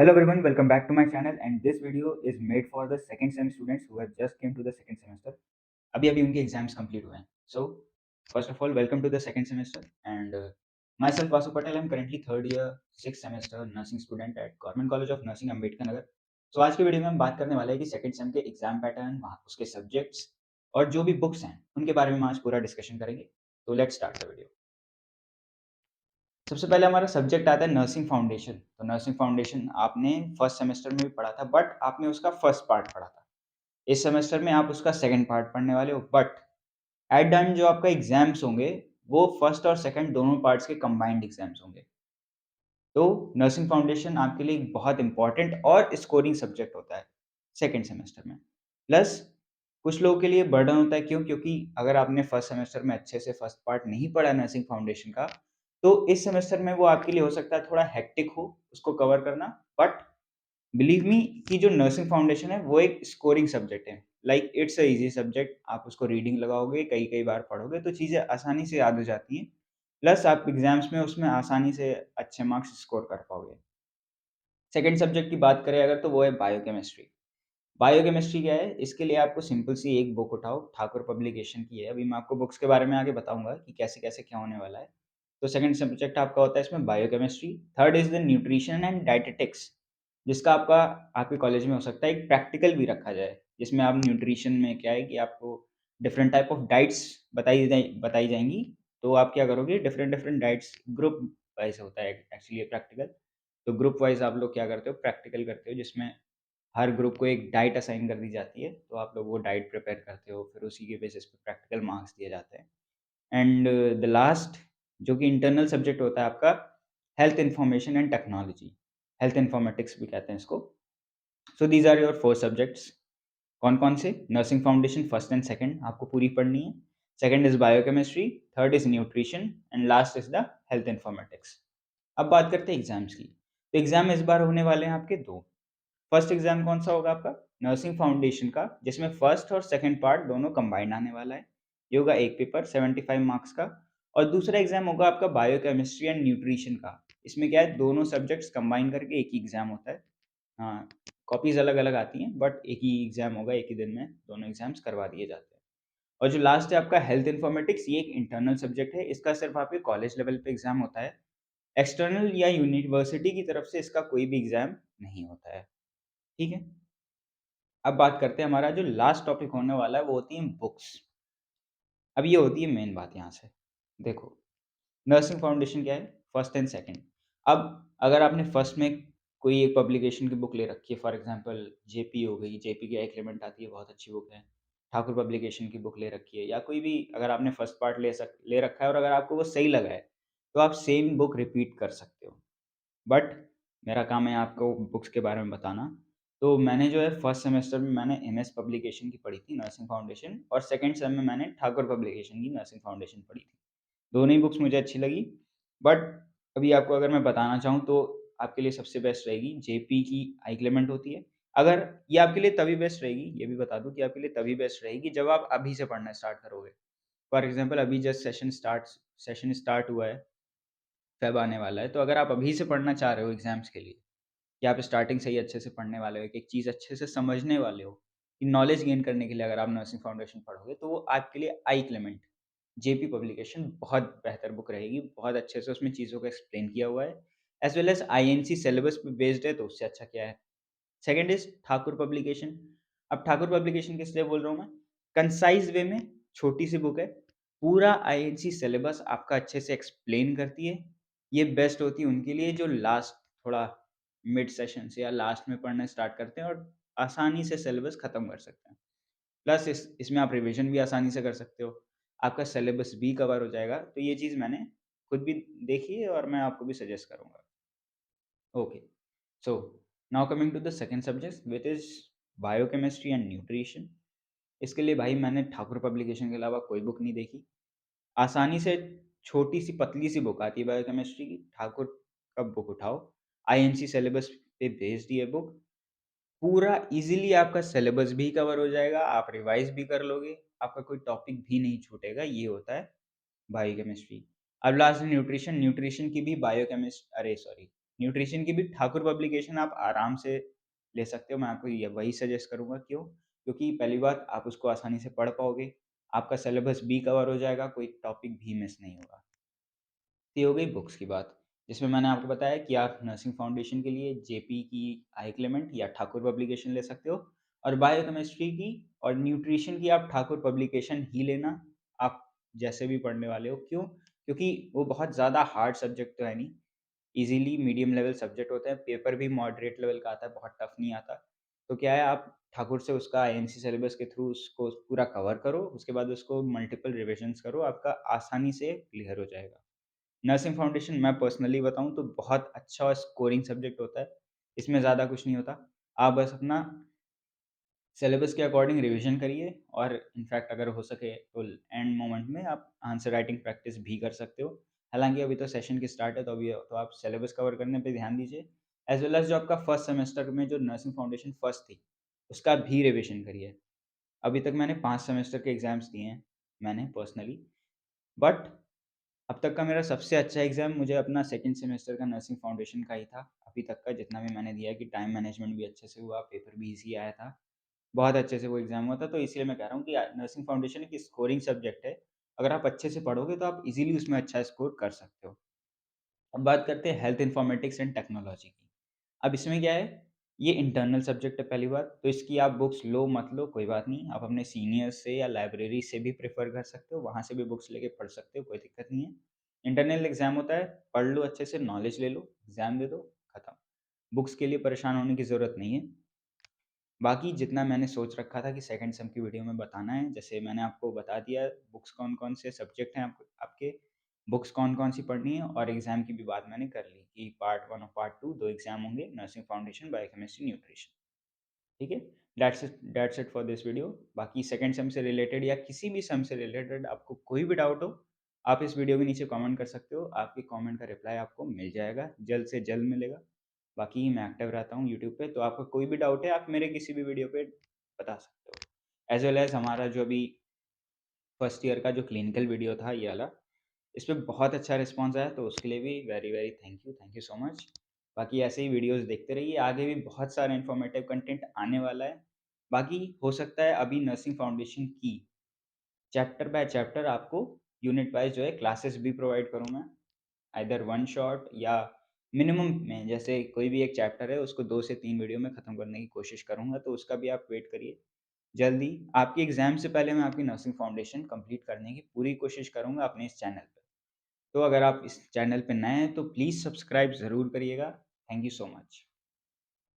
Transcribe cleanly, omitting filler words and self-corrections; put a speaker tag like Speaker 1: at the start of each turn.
Speaker 1: Hello everyone, welcome back to my channel and this video is made for the second sem students who have just came to the second semester. अभी अभी उनके exams complete हुए हैं. So first of all, welcome to the second semester and myself Vasu Patel. I'm currently third year sixth semester nursing student at Government College of Nursing Ambedkar Nagar. So आज के video में हम बात करने वाले हैं कि सेकंड सेम के एग्जाम पैटर्न, उसके सब्जेक्ट्स और जो भी बुक्स हैं उनके बारे में हम आज पूरा डिस्कशन करेंगे. तो लेट्स स्टार्ट द वीडियो. सबसे पहले हमारा सब्जेक्ट आता है नर्सिंग फाउंडेशन. तो नर्सिंग फाउंडेशन आपने फर्स्ट सेमेस्टर में भी पढ़ा था, बट आपने उसका फर्स्ट पार्ट पढ़ा था. इस सेमेस्टर में आप उसका सेकंड पार्ट पढ़ने वाले हो, बट एट द एंड जो आपका एग्जाम्स होंगे वो फर्स्ट और सेकंड दोनों पार्ट्स के कंबाइंड एग्जाम्स होंगे. तो नर्सिंग फाउंडेशन आपके लिए एक बहुत इंपॉर्टेंट और स्कोरिंग सब्जेक्ट होता है सेकंड सेमेस्टर में. प्लस कुछ लोगों के लिए बर्डन होता है. क्यों? क्योंकि अगर आपने फर्स्ट सेमेस्टर में अच्छे से फर्स्ट पार्ट नहीं पढ़ा नर्सिंग फाउंडेशन का, तो इस सेमेस्टर में वो आपके लिए हो सकता है थोड़ा हेक्टिक हो उसको कवर करना. बट बिलीव मी कि जो नर्सिंग फाउंडेशन है वो एक स्कोरिंग सब्जेक्ट है. Like it's a easy subject. आप उसको रीडिंग लगाओगे, कई कई बार पढ़ोगे तो चीज़ें आसानी से याद हो जाती हैं. प्लस आप एग्जाम्स में उसमें आसानी से अच्छे मार्क्स स्कोर कर पाओगे. सेकंड सब्जेक्ट की बात करें अगर, तो वो है बायोकेमिस्ट्री. बायोकेमिस्ट्री क्या है? इसके लिए आपको सिंपल सी एक बुक उठाओ, ठाकुर पब्लिकेशन की है. अभी मैं आपको बुक्स के बारे में आगे बताऊँगा कि कैसे-कैसे क्या होने वाला है. तो सेकंड सब्जेक्ट आपका होता है इसमें biochemistry. Third is the nutrition and dietetics, जिसका आपके कॉलेज में हो सकता है एक प्रैक्टिकल भी रखा जाए, जिसमें आप न्यूट्रिशन में क्या है कि आपको डिफरेंट टाइप ऑफ डाइट्स बताई जाएँगी. तो आप क्या करोगे, डिफरेंट-डिफरेंट डाइट्स ग्रुप वाइज़ होता है एक्चुअली ये प्रैक्टिकल. तो ग्रुप वाइज़ आप लोग क्या करते हो, प्रैक्टिकल करते हो, जिसमें हर ग्रुप को एक डाइट असाइन कर दी जाती है. तो आप लोग वो डाइट प्रिपेयर करते हो, फिर उसी के बेसिस पे प्रैक्टिकल मार्क्स दिए जाते हैं. एंड द लास्ट जो कि इंटरनल सब्जेक्ट होता है आपका, health information and technology. Health informatics भी कहते हैं इसको. सो दीज़ आर योर 4 सब्जेक्ट्स. कौन-कौन से? Nursing foundation first and second आपको पूरी पढ़नी है. Second is biochemistry, third is nutrition and last is the health informatics. अब बात करते हैं एग्ज़ाम्स की. तो एग्ज़ाम इस बार होने वाले हैं आपके 2. फर्स्ट एग्ज़ाम कौन-सा होगा आपका? नर्सिंग फाउंडेशन का, जिसमें फर्स्ट और सेकंड पार्ट दोनों कंबाइंड आने वाला है. ये होगा एक पेपर 75 मार्क्स का. और दूसरा एग्ज़ाम होगा आपका बायोकेमिस्ट्री एंड न्यूट्रिशन का. इसमें क्या है, दोनों सब्जेक्ट्स कंबाइन करके एक ही एग्ज़ाम होता है. हाँ, कॉपीज़ अलग-अलग आती हैं, बट एक ही एग्ज़ाम होगा, एक ही दिन में दोनों एग्ज़ाम्स करवा दिए जाते हैं. और जो लास्ट है आपका हेल्थ इन्फॉर्मेटिक्स, ये एक इंटरनल सब्जेक्ट है. इसका सिर्फ़ आपके कॉलेज लेवल पे एग्ज़ाम होता है. एक्सटर्नल या यूनिवर्सिटी की तरफ से इसका कोई भी एग्ज़ाम नहीं होता है. ठीक है? अब बात करते हैं, हमारा जो लास्ट टॉपिक होने वाला है वो होती हैं बुक्स. अब ये होती है मेन बात यहाँ से. देखो, नर्सिंग फाउंडेशन क्या है? First and second. अब अगर आपने फर्स्ट में कोई एक पब्लिकेशन की बुक ले रखी है, फॉर एग्ज़ाम्पल जेपी हो गई, जेपी की एक एलिमेंट आती है, बहुत अच्छी बुक है. ठाकुर पब्लिकेशन की बुक ले रखी है, या कोई भी अगर आपने फर्स्ट पार्ट ले रखा है और अगर आपको वो सही लगा है, तो आप सेम बुक रिपीट कर सकते हो. बट मेरा काम है आपको बुक्स के बारे में बताना. तो मैंने जो है फर्स्ट सेमेस्टर में मैंने एमएस पब्लिकेशन की पढ़ी थी, नर्सिंग फाउंडेशन, और सेकंड सेम में मैंने ठाकुर पब्लिकेशन की नर्सिंग फाउंडेशन पढ़ी थी. दोनों ही बुक्स मुझे अच्छी लगी. बट अभी आपको अगर मैं बताना चाहूँ तो आपके लिए सबसे बेस्ट रहेगी जेपी की आई क्लेमेंट होती है. अगर ये आपके लिए तभी बेस्ट रहेगी, ये भी बता दूँ कि आपके लिए तभी बेस्ट रहेगी जब आप अभी से पढ़ना स्टार्ट करोगे. फॉर एग्ज़ाम्पल अभी जस्ट सेशन स्टार्ट हुआ है, फ़ेब आने वाला है, तो अगर आप अभी से पढ़ना चाह रहे हो एग्ज़ाम्स के लिए, कि आप स्टार्टिंग से ही अच्छे से पढ़ने वाले हो, एक-एक चीज़ अच्छे से समझने वाले हो, कि नॉलेज गेन करने के लिए अगर आप नर्सिंग फाउंडेशन पढ़ोगे, तो वो आपके लिए आई क्लेमेंट, जेपी पब्लिकेशन बहुत बेहतर बुक रहेगी. बहुत अच्छे से उसमें चीज़ों को एक्सप्लेन किया हुआ है. As well as INC syllabus पे बेस्ड है, तो उससे अच्छा क्या है. Second is Thakur publication. अब ठाकुर पब्लिकेशन किस लिए बोल रहा हूँ मैं? कंसाइज़ वे में छोटी-सी बुक है. पूरा आईएनसी सिलेबस आपका अच्छे से एक्सप्लेन करती है. ये बेस्ट होती है उनके लिए जो लास्ट थोड़ा मिड सेशन से या लास्ट में पढ़ना स्टार्ट करते हैं और आसानी से सिलेबस खत्म कर सकते हैं. प्लस इसमें आप रिविज़न भी आसानी से कर सकते हो. आपका सिलेबस भी कवर हो जाएगा. तो ये चीज़ मैंने खुद भी देखी है और मैं आपको भी सजेस्ट करूँगा. Okay. So now coming to the second subject which is biochemistry and nutrition. इसके लिए भाई मैंने ठाकुर पब्लिकेशन के अलावा कोई बुक नहीं देखी. आसानी से छोटी-सी पतली-सी बुक आती है बायोकेमिस्ट्री की, ठाकुर का बुक उठाओ. आईएनसी सिलेबस पे बेस्ड ये बुक. पूरा ईज़िली आपका सिलेबस भी कवर हो जाएगा, आप रिवाइज़ भी कर लोगे, आपका कोई टॉपिक भी नहीं छूटेगा. ये होता है बायोकेमिस्ट्री. अब लास्ट न्यूट्रिशन. न्यूट्रिशन की भी अरे सॉरी, न्यूट्रिशन की भी ठाकुर पब्लिकेशन आप आराम से ले सकते हो, मैं आपको ये वही सजेस्ट करूँगा, क्यों? क्योंकि पहली बात आप उसको आसानी से पढ़ पाओगे, आपका सिलेबस भी कवर हो जाएगा, कोई टॉपिक भी मिस नहीं होगा। तो ये हो गई बुक्स की बात, जिसमें मैंने आपको बताया कि आप नर्सिंग फाउंडेशन के लिए जेपी की आई क्लेमेंट या ठाकुर पब्लिकेशन ले सकते हो, और बायोकेमिस्ट्री की और न्यूट्रिशन की आप ठाकुर पब्लिकेशन ही लेना, आप जैसे भी पढ़ने वाले हो। क्यों? क्योंकि वो बहुत ज़्यादा हार्ड सब्जेक्ट तो है नहीं, ईज़िली मीडियम लेवल सब्जेक्ट होते हैं, पेपर भी मॉडरेट लेवल का आता है, बहुत टफ नहीं आता। तो क्या है, आप ठाकुर से उसका आईएमसी सिलेबस के थ्रू उसको पूरा कवर करो, उसके बाद उसको मल्टीपल रिविजन्स करो, आपका आसानी से क्लियर हो जाएगा। नर्सिंग फाउंडेशन मैं पर्सनली बताऊँ तो बहुत अच्छा और स्कोरिंग सब्जेक्ट होता है। इसमें ज़्यादा कुछ नहीं होता। आप बस अपना सिलेबस के अकॉर्डिंग रिवीजन करिए, और इनफैक्ट अगर हो सके तो एंड मोमेंट में आप आंसर राइटिंग प्रैक्टिस भी कर सकते हो। हालाँकि अभी तो सेशन की स्टार्ट है, तो अभी तो आप सिलेबस कवर करने पे ध्यान दीजिए। एज़ वेल एज़ जो आपका फर्स्ट सेमेस्टर में जो नर्सिंग फाउंडेशन फर्स्ट थी, उसका भी रिवीजन करिए। अभी तक मैंने 5 सेमेस्टर के एग्ज़ाम्स दिए हैं, मैंने पर्सनली। बट अब तक का मेरा सबसे अच्छा एग्ज़ाम मुझे अपना सेकंड सेमेस्टर का नर्सिंग फाउंडेशन का ही था, अभी तक का जितना भी मैंने दिया है, कि टाइम मैनेजमेंट भी अच्छे से हुआ, पेपर भी ईज़ी आया था। बहुत अच्छे से वो एग्ज़ाम हुआ था, तो इसलिए मैं कह रहा हूँ कि नर्सिंग फाउंडेशन एक स्कोरिंग सब्जेक्ट है। अगर आप अच्छे से पढ़ोगे तो आप ईज़िली उसमें अच्छा स्कोर कर सकते हो। अब बात करते हैं हेल्थ इन्फॉर्मेटिक्स एंड टेक्नोलॉजी की। अब इसमें क्या है, ये इंटरनल सब्जेक्ट है पहली बात, तो इसकी आप बुक्स लो मत लो कोई बात नहीं, आप अपने सीनियर्स से या लाइब्रेरी से भी प्रेफ़र कर सकते हो, वहाँ से भी बुक्स लेके पढ़ सकते हो, कोई दिक्कत नहीं है। इंटरनल एग्ज़ाम होता है, पढ़ लो अच्छे से, नॉलेज ले लो, एग्ज़ाम दे दो, खत्म। बुक्स के लिए परेशान होने की ज़रूरत नहीं है। बाकी जितना मैंने सोच रखा था कि सेकंड सेम की वीडियो में बताना है, जैसे मैंने आपको बता दिया बुक्स कौन-कौन से सब्जेक्ट हैं आपके, बुक्स कौन-कौन सी पढ़नी है, और एग्ज़ाम की भी बात मैंने कर ली कि पार्ट 1 और पार्ट 2 2 एग्ज़ाम होंगे, नर्सिंग फाउंडेशन, बायोकेमिस्ट्री, न्यूट्रिशन। ठीक है? That's it for this video. बाकी सेकंड सेम से रिलेटेड या किसी भी सेम से रिलेटेड आपको कोई भी डाउट हो, आप इस वीडियो के नीचे कमेंट कर सकते हो। आपके कमेंट का रिप्लाई आपको मिल जाएगा, जल्द से जल्द मिलेगा। बाकी मैं एक्टिव रहता हूँ यूट्यूब पे, तो आपका कोई भी डाउट है, आप मेरे किसी भी वीडियो पे बता सकते हो। एज़ वेल एज़ हमारा जो अभी फर्स्ट ईयर का जो क्लिनिकल वीडियो था ये वाला, इस पे बहुत अच्छा रिस्पॉन्स आया, तो उसके लिए भी very, very thank you so much. बाकी ऐसे ही वीडियोज़ देखते रहिए, आगे भी बहुत सारा इन्फॉर्मेटिव कंटेंट आने वाला है। बाकी हो सकता है अभी नर्सिंग फाउंडेशन की चैप्टर बाय चैप्टर आपको यूनिट वाइज़ जो है क्लासेस भी प्रोवाइड करूँ मैं, आइदर वन शॉट या मिनिमम में, जैसे कोई भी एक चैप्टर है उसको 2 से 3 वीडियो में खत्म करने की कोशिश करूँगा, तो उसका भी आप वेट करिए। जल्दी आपके एग्ज़ाम से पहले मैं आपकी नर्सिंग फाउंडेशन कंप्लीट करने की पूरी कोशिश करूँगा अपने इस चैनल पे। तो अगर आप इस चैनल पे नए हैं तो प्लीज़ सब्सक्राइब ज़रूर करिएगा। Thank you so much.